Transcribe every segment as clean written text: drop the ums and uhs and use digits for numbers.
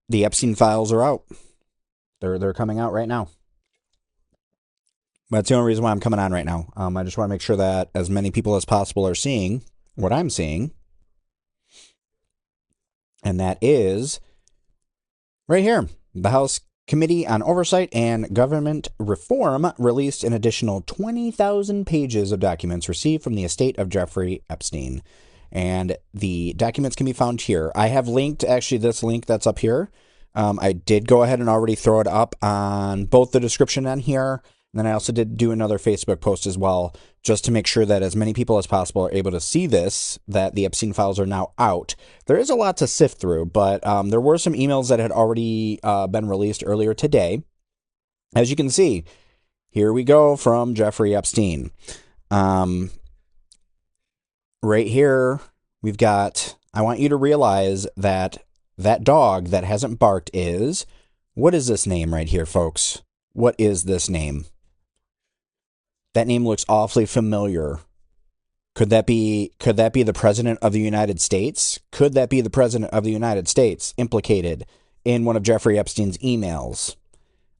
The Epstein files are out. They're coming out right now. But that's the only reason why I'm coming on right now. I just want to make sure that as many people as possible are seeing what I'm seeing. And that is right here. The House Committee on Oversight and Government Reform released an additional 20,000 pages of documents received from the estate of Jeffrey Epstein. And the documents can be found here. I have linked, actually, this link that's up here. I did go ahead and already throw it up on both the description and here. And then I also did do another Facebook post as well, just to make sure that as many people as possible are able to see this, that the Epstein files are now out. There is a lot to sift through, but there were some emails that had already been released earlier today. As you can see, here we go from Jeffrey Epstein. Right here, we've got, I want you to realize that that dog that hasn't barked is, what is this name right here, folks? What is this name? That name looks awfully familiar. Could that be the President of the United States? Could that be the President of the United States implicated in one of Jeffrey Epstein's emails?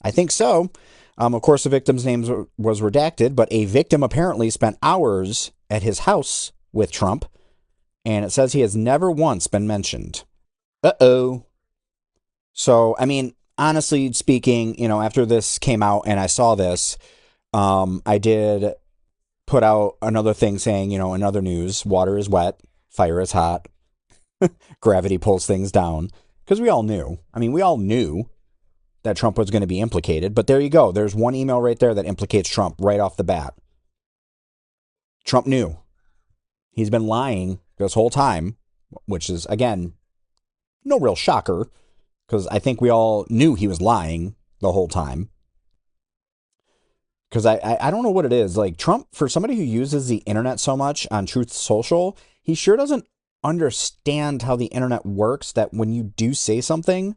I think so. Of course, the victim's name was redacted, but a victim apparently spent hours at his house with Trump, and it says he has never once been mentioned. Uh-oh. So, I mean, honestly speaking, after this came out and I saw this, I did put out another thing saying, in other news, water is wet, fire is hot, gravity pulls things down. Because we all knew. I mean, we all knew that Trump was going to be implicated. But there you go. There's one email right there that implicates Trump right off the bat. Trump knew. He's been lying this whole time, which is, again, no real shocker. Because I think we all knew he was lying the whole time. Because I don't know what it is. Like, Trump, for somebody who uses the internet so much on Truth Social, he sure doesn't understand how the internet works, that when you do say something,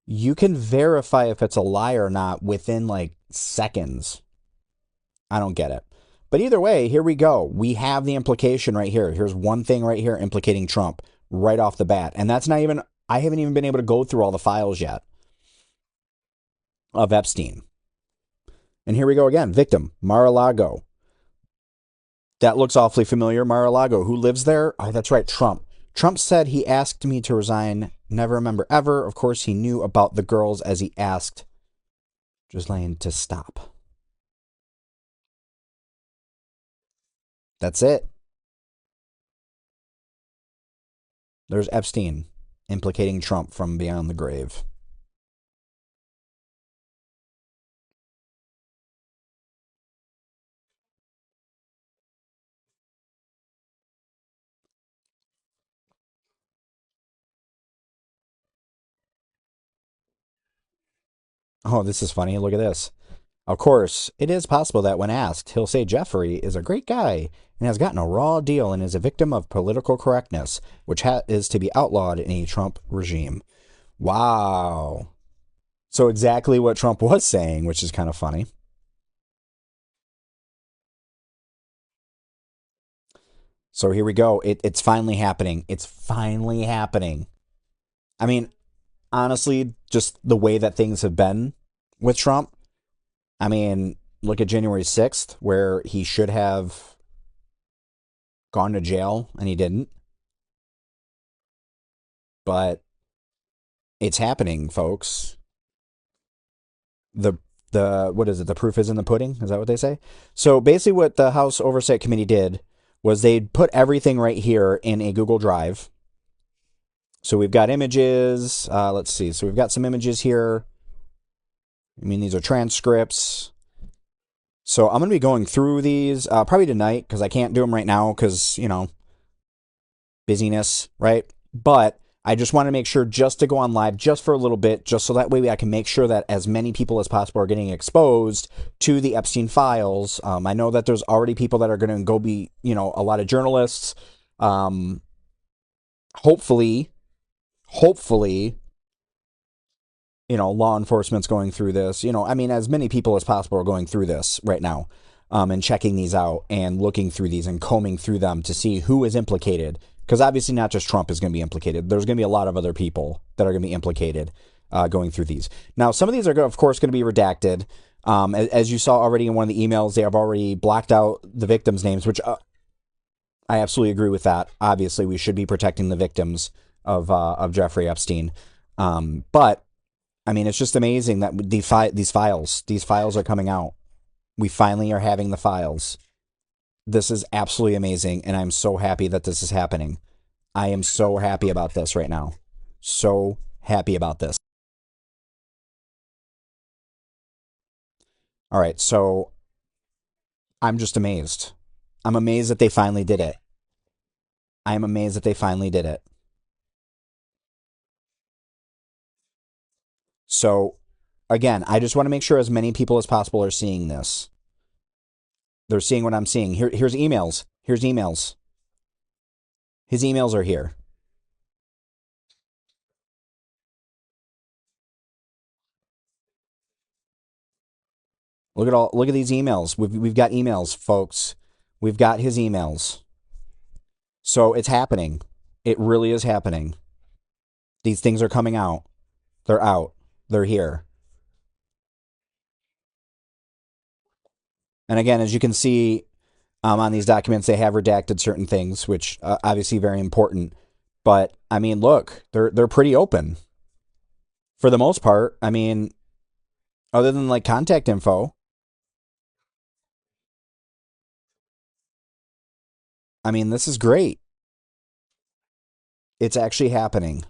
you can verify if it's a lie or not within, like, seconds. I don't get it. But either way, here we go. We have the implication right here. Here's one thing right here implicating Trump right off the bat. And that's not even, I haven't even been able to go through all the files yet of Epstein. And here we go again. Victim, Mar-a-Lago. That looks awfully familiar. Mar-a-Lago. Who lives there? Oh, that's right, Trump. Trump said he asked me to resign. Never remember ever. Of course, he knew about the girls as he asked Ghislaine to stop. That's it. There's Epstein implicating Trump from beyond the grave. Oh, this is funny. Look at this. Of course, it is possible that when asked, he'll say Jeffrey is a great guy and has gotten a raw deal and is a victim of political correctness, which is to be outlawed in a Trump regime. Wow. So exactly what Trump was saying, which is kind of funny. So here we go. It's finally happening. It's finally happening. I mean, honestly, just the way that things have been with Trump. I mean, look at January 6th, where he should have gone to jail and he didn't. But it's happening, folks. The what is it? The proof is in the pudding. Is that what they say? So basically what the House Oversight Committee did was they put everything right here in a Google Drive. So we've got images. Let's see. So we've got some images here. I mean, these are transcripts. So I'm going to be going through these probably tonight because I can't do them right now because, busyness, right? But I just want to make sure just to go on live just for a little bit, just so that way I can make sure that as many people as possible are getting exposed to the Epstein files. I know that there's already people that are going to go be, a lot of journalists. Hopefully, law enforcement's going through this. I mean, as many people as possible are going through this right now and checking these out and looking through these and combing through them to see who is implicated. Because obviously not just Trump is going to be implicated. There's going to be a lot of other people that are going to be implicated. going through these. Now, some of these are, of course, going to be redacted. As you saw already in one of the emails, they have already blacked out the victims' names, which I absolutely agree with that. Obviously, we should be protecting the victims of Jeffrey Epstein. But I mean, it's just amazing that these files are coming out. We finally are having the files. This is absolutely amazing, and I'm so happy that this is happening. I am so happy about this right now. So happy about this. All right, so I'm just amazed. I'm amazed that they finally did it. I am amazed that they finally did it. So, again, I just want to make sure as many people as possible are seeing this. They're seeing what I'm seeing. Here's emails. Here's emails. His emails are here. Look at these emails. We've got emails, folks. We've got his emails. So it's happening. It really is happening. These things are coming out. They're out. They're here. And again, as you can see on these documents, they have redacted certain things, which obviously very important. But I mean, look, they're pretty open for the most part. I mean, other than like contact info. I mean, this is great. It's actually happening.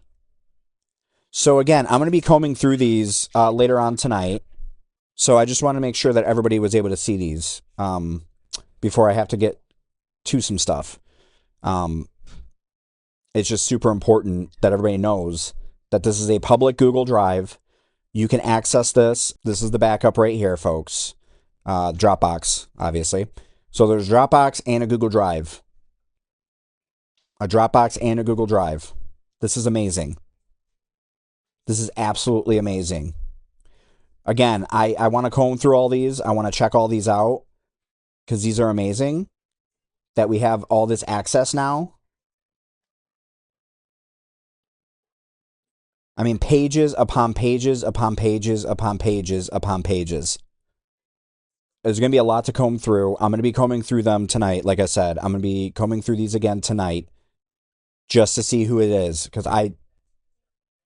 So again, I'm going to be combing through these later on tonight. So I just want to make sure that everybody was able to see these before I have to get to some stuff. It's just super important that everybody knows that this is a public Google Drive. You can access this. This is the backup right here, folks. Dropbox, obviously. So there's Dropbox and a Google Drive. A Dropbox and a Google Drive. This is amazing. This is absolutely amazing. Again, I want to comb through all these. I want to check all these out because these are amazing that we have all this access now. I mean, pages upon pages upon pages upon pages upon pages. There's going to be a lot to comb through. I'm going to be combing through them tonight. Like I said, I'm going to be combing through these again tonight just to see who it is because I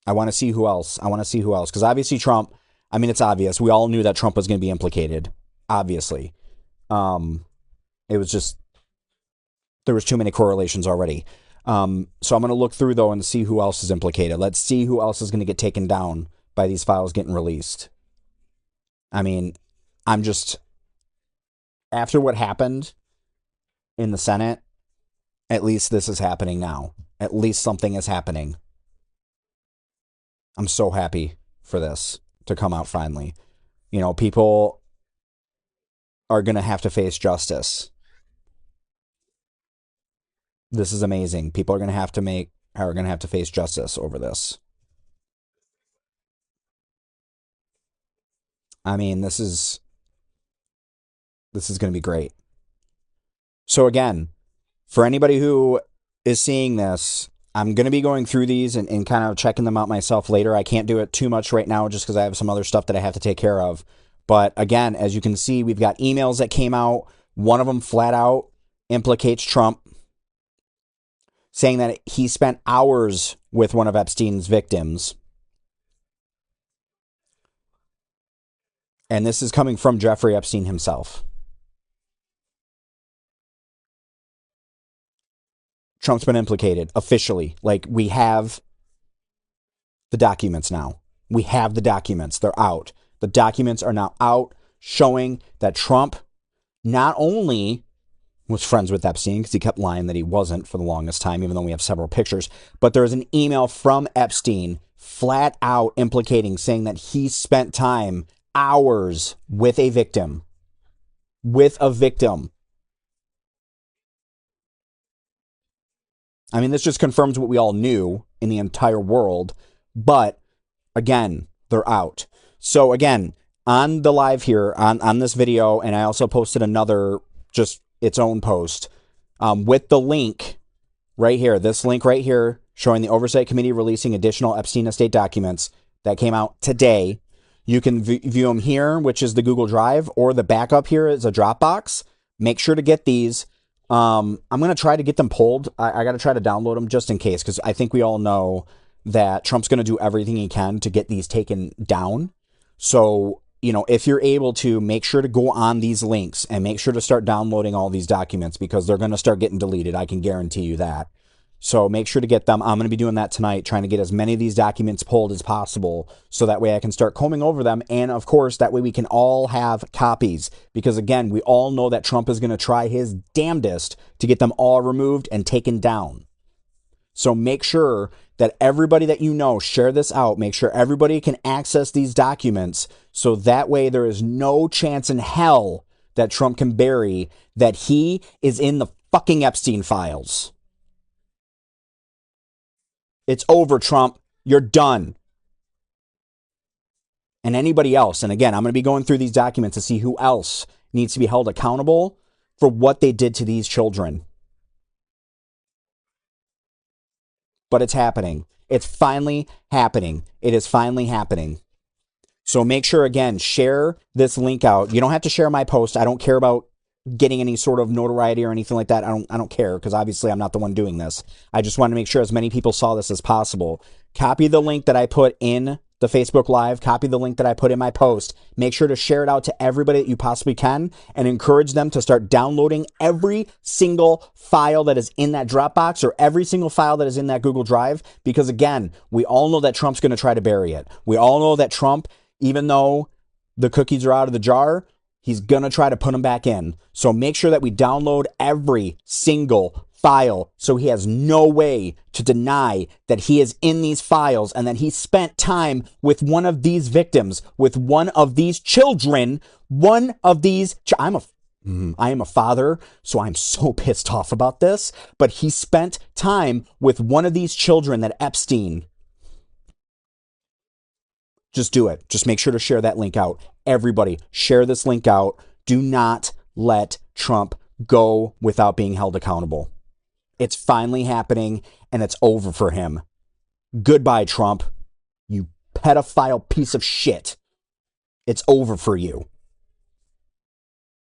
want to see who else. I want to see who else because obviously Trump, I mean, it's obvious. We all knew that Trump was going to be implicated, obviously. It was just, there was too many correlations already. So I'm going to look through, though, and see who else is implicated. Let's see who else is going to get taken down by these files getting released. I mean, I'm just, after what happened in the Senate, at least this is happening now. At least something is happening. I'm so happy for this to come out finally. You know, people are going to have to face justice. This is amazing. People are going to have to face justice over this. I mean, this is going to be great. So again, for anybody who is seeing this, I'm going to be going through these and kind of checking them out myself later. I can't do it too much right now just because I have some other stuff that I have to take care of. But again, as you can see, we've got emails that came out. One of them flat out implicates Trump, saying that he spent hours with one of Epstein's victims. And this is coming from Jeffrey Epstein himself. Trump's been implicated officially. Like, we have the documents now. We have the documents. They're out. The documents are now out showing that Trump not only was friends with Epstein, because he kept lying that he wasn't for the longest time, even though we have several pictures, but there's an email from Epstein flat out implicating, saying that he spent time, hours, with a victim. With a victim. I mean, this just confirms what we all knew in the entire world. But again, they're out. So again, on the live here, on this video, and I also posted another, just its own post, with the link right here, this link right here, showing the Oversight Committee releasing additional Epstein estate documents. that came out today. You can view them here, which is the Google Drive, or the backup here is a Dropbox. Make sure to get these. I'm going to try to get them pulled. I got to try to download them just in case, because I think we all know that Trump's going to do everything he can to get these taken down. So, if you're able to, make sure to go on these links and make sure to start downloading all these documents, because they're going to start getting deleted. I can guarantee you that. So make sure to get them. I'm going to be doing that tonight, trying to get as many of these documents pulled as possible, so that way I can start combing over them. And of course, that way we can all have copies, because again, we all know that Trump is going to try his damnedest to get them all removed and taken down. So make sure that everybody that you know, share this out. Make sure everybody can access these documents, so that way there is no chance in hell that Trump can bury that he is in the fucking Epstein files. It's over, Trump. You're done. And anybody else. And again, I'm going to be going through these documents to see who else needs to be held accountable for what they did to these children. But it's happening. It's finally happening. It is finally happening. So make sure, again, share this link out. You don't have to share my post. I don't care about getting any sort of notoriety or anything like that. I don't care, because obviously I'm not the one doing this. I just want to make sure as many people saw this as possible. Copy the link that I put in the Facebook Live. Copy the link that I put in my post. Make sure to share it out to everybody that you possibly can, and encourage them to start downloading every single file that is in that Dropbox, or every single file that is in that Google Drive, because again, we all know that Trump's going to try to bury it. We all know that Trump, even though the cookies are out of the jar, he's going to try to put them back in. So make sure that we download every single file, so he has no way to deny that he is in these files, and that he spent time with one of these victims, with one of these children, one of these... I am a father, so I'm so pissed off about this, but he spent time with one of these children that Epstein... Just do it. Just make sure to share that link out. Everybody, share this link out. Do not let Trump go without being held accountable. It's finally happening, and it's over for him. Goodbye, Trump. You pedophile piece of shit. It's over for you.